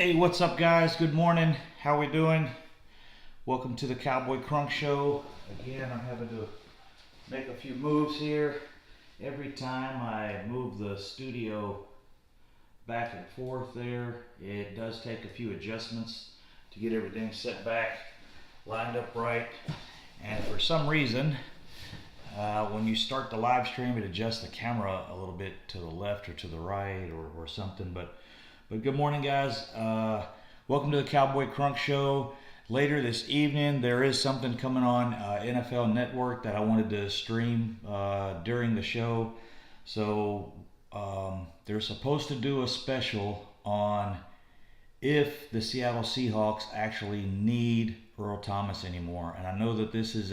Hey, what's up, guys? Good morning. How we doing? Welcome to the Cowboy Crunk Show. Again, I'm having to make a few moves here. Every time I move the studio back and forth there, it does take a few adjustments to get everything set back, lined up right. And for some reason, when you start the live stream, it adjusts the camera a little bit to the left or to the right or something. But good morning, guys. Welcome to the Cowboy Crunk Show. Later this evening, there is something coming on NFL Network that I wanted to stream during the show. So they're supposed to do a special on if the Seattle Seahawks actually need Earl Thomas anymore. And I know that this is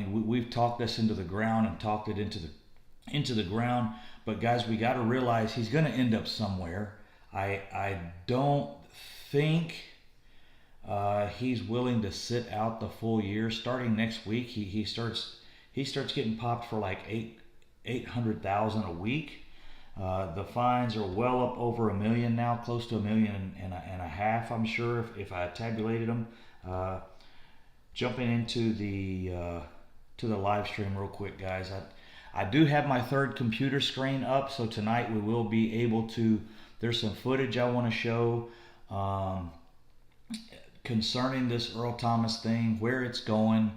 we've talked this into the ground and talked it into the ground. But guys, we got to realize he's going to end up somewhere. I don't think he's willing to sit out the full year. Starting next week, he starts getting popped for like $800,000 a week. The fines are well up over $1 million now, close to $1.5 million. I'm sure if I tabulated them. Jumping into the live stream real quick, guys. I do have my third computer screen up, so tonight we will be able to. There's some footage I want to show concerning this Earl Thomas thing, where it's going,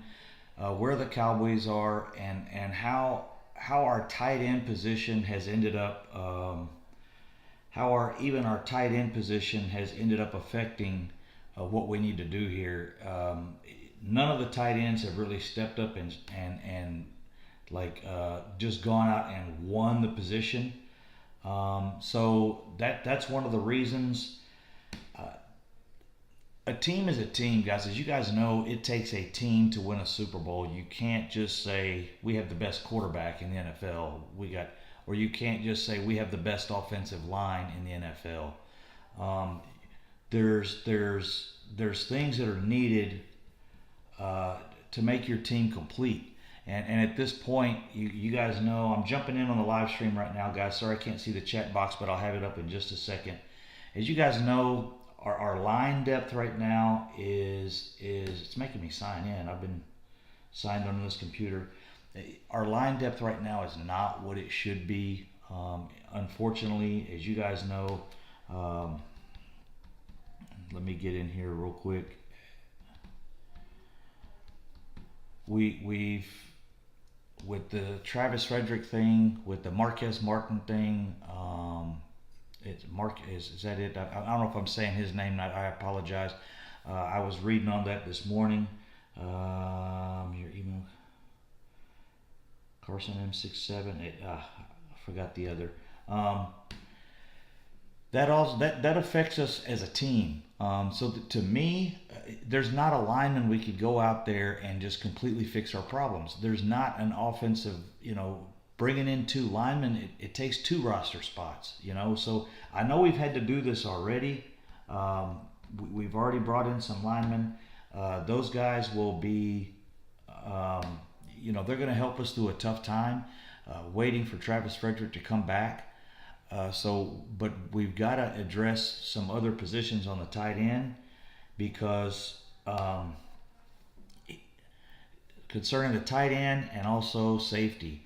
where the Cowboys are, and how our tight end position has ended up. How our tight end position has ended up affecting what we need to do here. None of the tight ends have really stepped up and just gone out and won the position. So that's one of the reasons. A team is a team, guys. As you guys know, it takes a team to win a Super Bowl. You can't just say we have the best quarterback in the NFL. Or you can't just say we have the best offensive line in the NFL. There's things that are needed to make your team complete. And at this point, you guys know, I'm jumping in on the live stream right now, guys. Sorry I can't see the chat box, but I'll have it up in just a second. As you guys know, our line depth right now is it's making me sign in. I've been signed on this computer. Our line depth right now is not what it should be. Unfortunately, as you guys know, let me get in here real quick. We've with the Travis Frederick thing, with the Marquez Martin thing, it's is that it? I don't know if I'm saying his name. I apologize. I was reading on that this morning. Your email, Carson M67. I forgot the other. That affects us as a team. To me, there's not a lineman we could go out there and just completely fix our problems. There's not an offensive, bringing in two linemen. It takes two roster spots, So I know we've had to do this already. We've already brought in some linemen. Those guys will be, they're going to help us through a tough time, waiting for Travis Frederick to come back. But we've got to address some other positions on the tight end because concerning the tight end and also safety,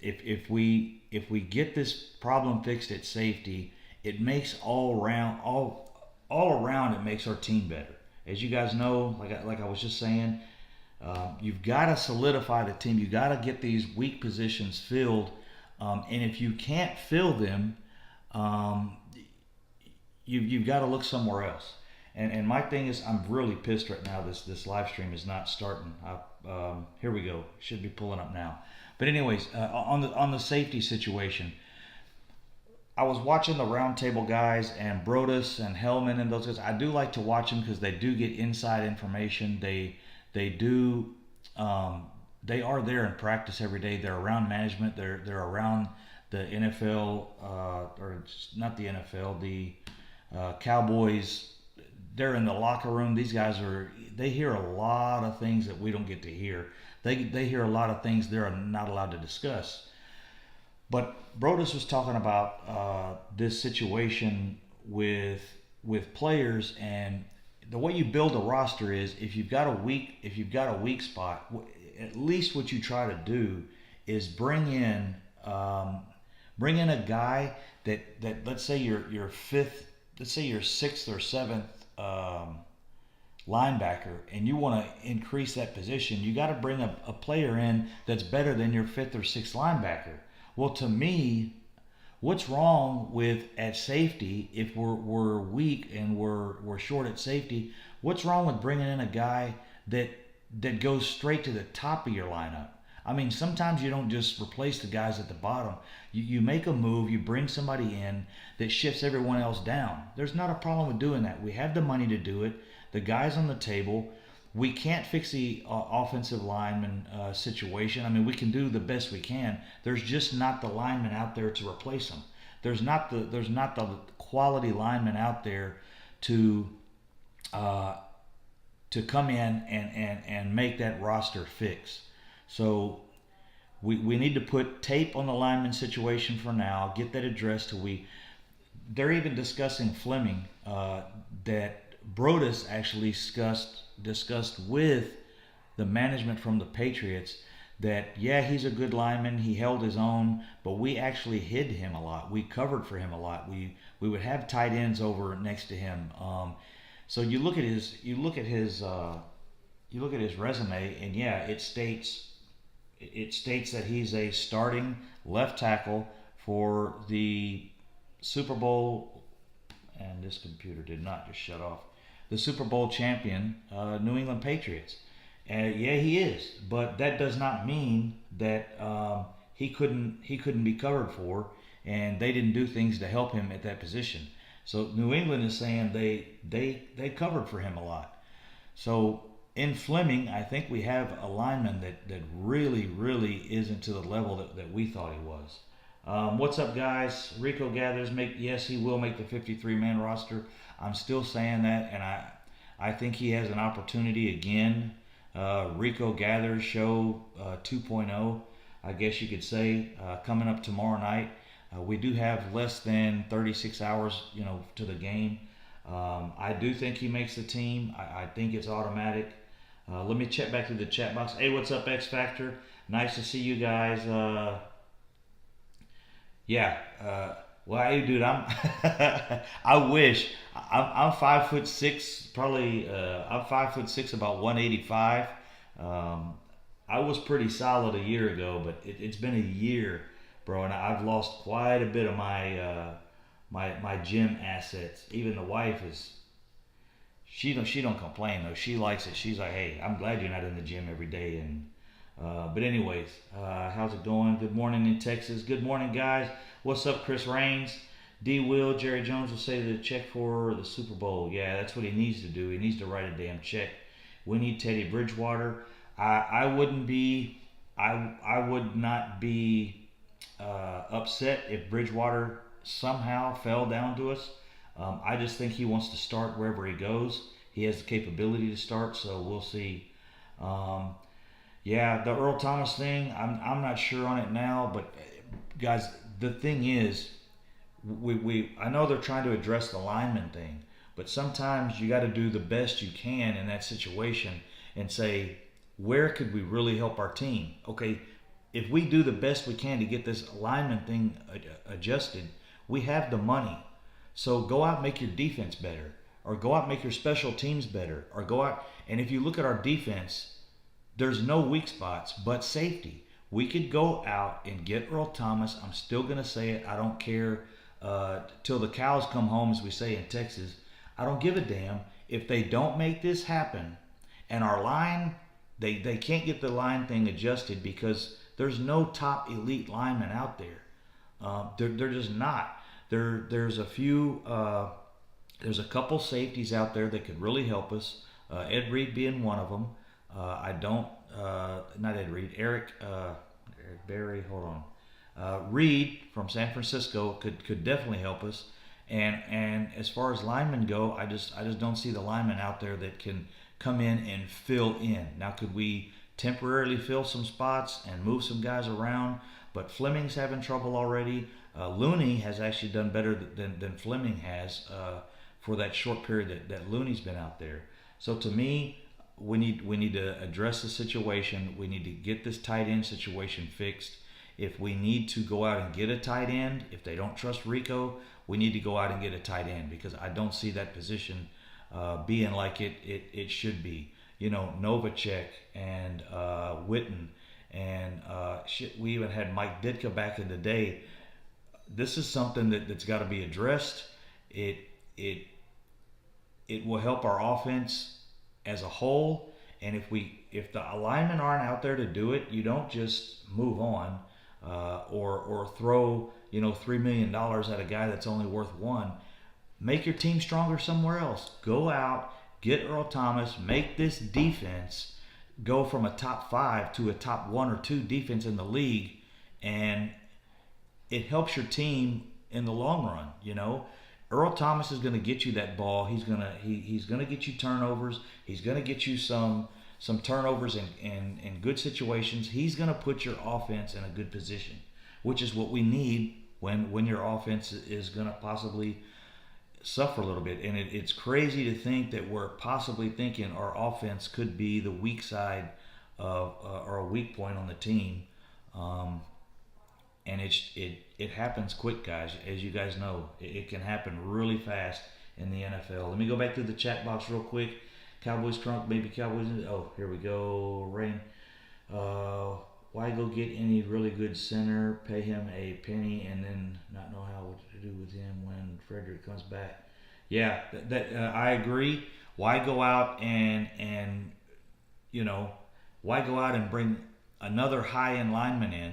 if we get this problem fixed at safety, it makes all around it makes our team better. As you guys know, like I was just saying, you've got to solidify the team. You've got to get these weak positions filled, and if you can't fill them, you've got to look somewhere else. And my thing is, I'm really pissed right now. This live stream is not starting. Here we go. Should be pulling up now. But anyways, on the safety situation, I was watching the Roundtable guys and Brodus and Hellman and those guys. I do like to watch them because they do get inside information. They do. They are there in practice every day. They're around management. They're around the NFL, or not the NFL, the Cowboys. They're in the locker room. These guys they hear a lot of things that we don't get to hear. They hear a lot of things they're not allowed to discuss. But Brodus was talking about this situation with players, and the way you build a roster is if you've got a weak spot, at least what you try to do is um, bring in a guy that let's say your fifth, let's say your sixth or seventh linebacker, and you want to increase that position, you got to bring a player in that's better than your fifth or sixth linebacker. Well, to me, what's wrong with at safety if we're weak and we're short at safety? What's wrong with bringing in a guy that goes straight to the top of your lineup? I mean, sometimes you don't just replace the guys at the bottom. You make a move, you bring somebody in that shifts everyone else down. There's not a problem with doing that. We have the money to do it. The guy's on the table. We can't fix the offensive lineman situation. I mean, we can do the best we can. There's just not the lineman out there to replace them. There's not the quality lineman out there to uh, to come in and make that roster fix. So we need to put tape on the lineman situation for now. Get that addressed till we. They're even discussing Fleming, that Brodus actually discussed with the management from the Patriots that yeah, he's a good lineman, he held his own, but we actually hid him a lot. We covered for him a lot. We would have tight ends over next to him. So you look at his resume, and yeah, it states that he's a starting left tackle for the Super Bowl, and this computer did not just shut off. The Super Bowl champion, New England Patriots. And yeah, he is, but that does not mean that he couldn't be covered for, and they didn't do things to help him at that position. So New England is saying they covered for him a lot. So in Fleming, I think we have a lineman that really isn't to the level that we thought he was. What's up, guys? Rico Gathers yes, he will make the 53-man roster. I'm still saying that, and I think he has an opportunity again. Rico Gathers show 2.0, I guess you could say, coming up tomorrow night. We do have less than 36 hours, to the game. I do think he makes the team. I think it's automatic. Let me check back through the chat box. Hey, what's up, X Factor? Nice to see you guys. Yeah. Well, hey, dude, I wish I'm 5'6", probably. I'm 5'6", about 185. I was pretty solid a year ago, but it's been a year, bro, and I've lost quite a bit of my gym assets. Even the wife is. She don't complain though. She likes it. She's like, hey, I'm glad you're not in the gym every day. And but anyways, how's it going? Good morning in Texas. Good morning, guys. What's up, Chris Raines? D. Will, Jerry Jones will say the check for the Super Bowl. Yeah, that's what he needs to do. He needs to write a damn check. We need Teddy Bridgewater. I wouldn't be. I would not be upset if Bridgewater somehow fell down to us. I just think he wants to start wherever he goes. He has the capability to start, so we'll see. Yeah, the Earl Thomas thing, I'm not sure on it now, but guys, the thing is, I know they're trying to address the lineman thing, but sometimes you got to do the best you can in that situation and say, where could we really help our team? Okay, if we do the best we can to get this lineman thing adjusted, we have the money. So go out and make your defense better, or go out and make your special teams better, or go out, and if you look at our defense, there's no weak spots but safety. We could go out and get Earl Thomas. I'm still going to say it. I don't care till the cows come home, as we say in Texas. I don't give a damn if they don't make this happen. And our line, they can't get the line thing adjusted because there's no top elite lineman out there. They're just not. There's a few. There's a couple safeties out there that could really help us. Ed Reed being one of them. I don't. Not Ed Reed. Eric Berry. Hold on. Reed from San Francisco could definitely help us. And as far as linemen go, I just don't see the linemen out there that can come in and fill in. Now, could we temporarily fill some spots and move some guys around? but Fleming's having trouble already. Looney has actually done better than Fleming has for that short period that Looney's been out there. So to me, we need to address the situation. We need to get this tight end situation fixed. If we need to go out and get a tight end, if they don't trust Rico, we need to go out and get a tight end, because I don't see that position being like it should be. You know, Novacek and Witten and we even had Mike Ditka back in the day. This is something that's got to be addressed. It will help our offense as a whole. And if the linemen aren't out there to do it, you don't just move on or throw $3 million at a guy that's only worth one. Make your team stronger somewhere else. Go out, get Earl Thomas, make this defense go from a top 5 to a top 1 or 2 defense in the league, and it helps your team in the long run. You know, Earl Thomas is going to get you that ball. He's gonna get you turnovers. He's going to get you some turnovers in good situations. He's going to put your offense in a good position, which is what we need when your offense is going to possibly suffer a little bit. And it's crazy to think that we're possibly thinking our offense could be the weak side of or a weak point on the team. And it happens quick, guys. As you guys know, it can happen really fast in the NFL. Let me go back to the chat box real quick. Cowboys crunk, baby Cowboys. Oh, here we go. Rain. Why go get any really good center, pay him a penny, and then not know what to do with him when Frederick comes back? Yeah, I agree. Why go out and why go out and bring another high-end lineman in?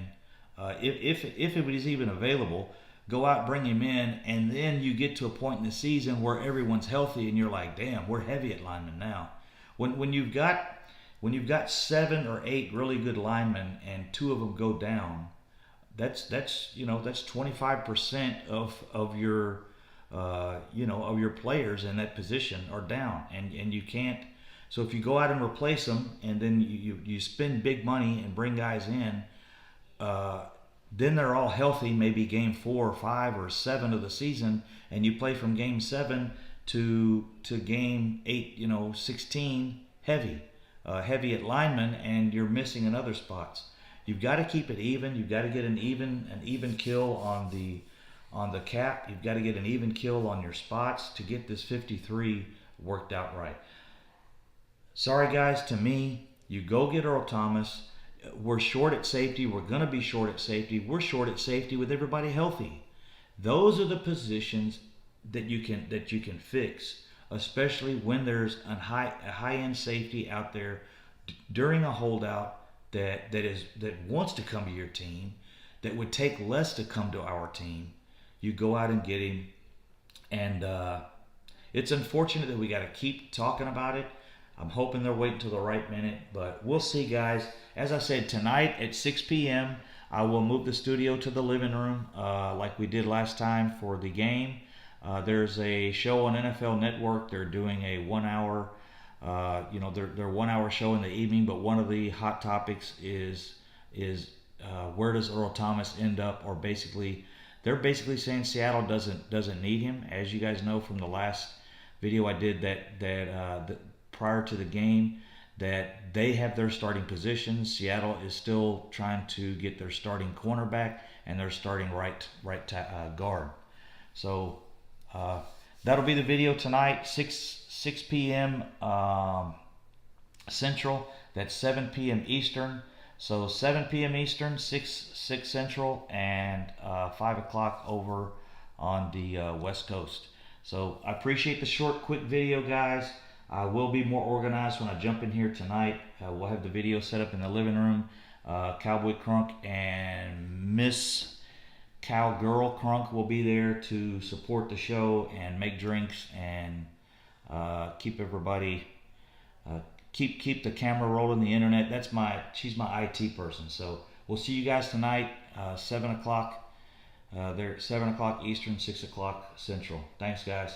If it was even available, go out, bring him in, and then you get to a point in the season where everyone's healthy, and you're like, damn, we're heavy at linemen now. When you've got 7 or 8 really good linemen and 2 of them go down, that's 25% of your players in that position are down, and you can't. So if you go out and replace them, and then you spend big money and bring guys in, then they're all healthy, maybe game 4 or 5 or 7 of the season, and you play from game 7 to game 8, 16 heavy at linemen, and you're missing in other spots. You've got to keep it even. You've got to get an even kill on the cap. You've got to get an even kill on your spots to get this 53 worked out right. Sorry guys, to me, you go get Earl Thomas. We're short at safety. We're going to be short at safety. We're short at safety with everybody healthy. Those are the positions that you can fix, especially when there's a high-end safety out there during a holdout that wants to come to your team, that would take less to come to our team. You go out and get him, and it's unfortunate that we got to keep talking about it. I'm hoping they're waiting till the right minute, but we'll see, guys. As I said, tonight at 6 p.m., I will move the studio to the living room like we did last time for the game. There's a show on NFL Network. They're doing a 1 hour, their 1 hour show in the evening, but one of the hot topics is where does Earl Thomas end up? Or they're basically saying Seattle doesn't need him. As you guys know from the last video I did that prior to the game, that they have their starting positions. Seattle is still trying to get their starting cornerback and their starting right guard. So that'll be the video tonight, 6 p.m. Central. That's 7 p.m. Eastern. So 7 p.m. Eastern, 6 Central, and 5 o'clock over on the West Coast. So I appreciate the short, quick video, guys. I will be more organized when I jump in here tonight. We'll have the video set up in the living room. Cowboy Crunk and Miss Cowgirl Crunk will be there to support the show and make drinks and keep everybody, keep the camera rolling, the internet. She's my IT person. So we'll see you guys tonight, 7 o'clock. They're 7 o'clock Eastern, 6 o'clock Central. Thanks, guys.